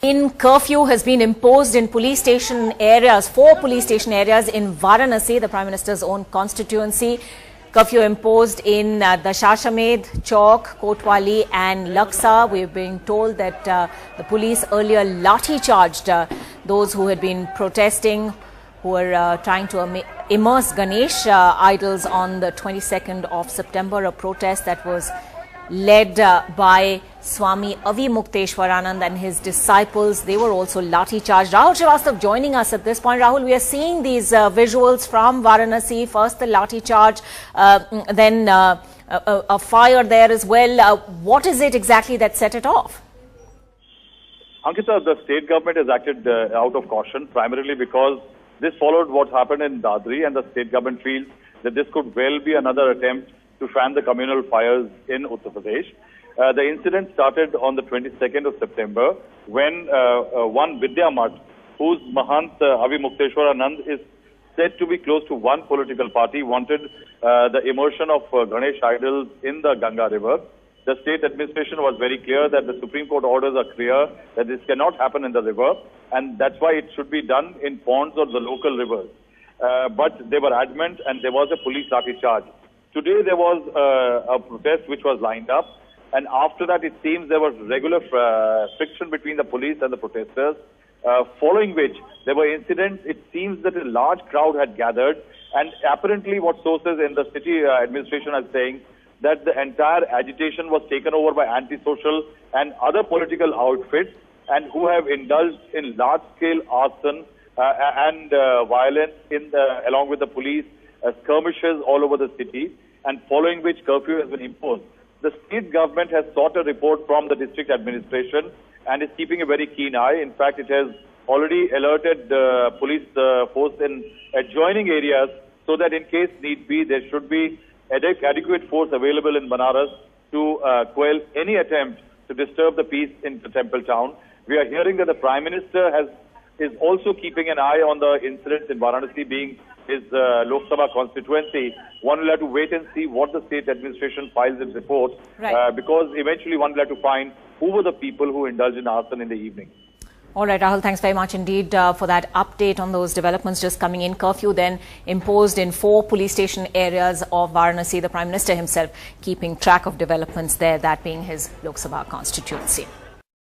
Curfew has been imposed in police station areas, 4 police station areas in Varanasi, the Prime Minister's own constituency. Curfew imposed in the Shashamedh, Chowk, Kotwali and Laksa. We're being told that the police earlier lathi charged those who had been protesting, who were trying to immerse Ganesh idols on the 22nd of September, a protest that was led by Swami Avimukteswaranand and his disciples. They were also lathi charged. Rahul Srivastav joining us at this point. Rahul, we are seeing these visuals from Varanasi. First the lathi charge, then a fire there as well. What is it exactly that set it off? Ankita, the state government has acted out of caution, primarily because this followed what happened in Dadri, and the state government feels that this could well be another attempt to fan the communal fires in Uttar Pradesh. The incident started on the 22nd of September when one Vidya Math, whose Mahant Avimukteswaranand is said to be close to one political party, wanted the immersion of Ganesh idols in the Ganga river. The state administration was very clear that the Supreme Court orders are clear that this cannot happen in the river, and that's why it should be done in ponds or the local rivers. But they were adamant, and there was a police lathi charge. Today there was a protest which was lined up, and after that it seems there was regular friction between the police and the protesters, following which there were incidents. It seems that a large crowd had gathered, and apparently what sources in the city administration are saying that the entire agitation was taken over by antisocial and other political outfits, and who have indulged in large-scale arson and violence along with the police skirmishes all over the city, and following which curfew has been imposed. The state government has sought a report from the district administration and is keeping a very keen eye. In fact, it has already alerted the police force in adjoining areas so that in case need be, there should be adequate force available in Banaras to quell any attempt to disturb the peace in the temple town. We are hearing that the Prime Minister is also keeping an eye on the incidents in Varanasi, being his Lok Sabha constituency. One will have to wait and see what the state administration files its report, right, because eventually one will have to find who were the people who indulged in arson in the evening. All right, Rahul, thanks very much indeed for that update on those developments just coming in. Curfew then imposed in 4 police station areas of Varanasi. The Prime Minister himself keeping track of developments there, that being his Lok Sabha constituency.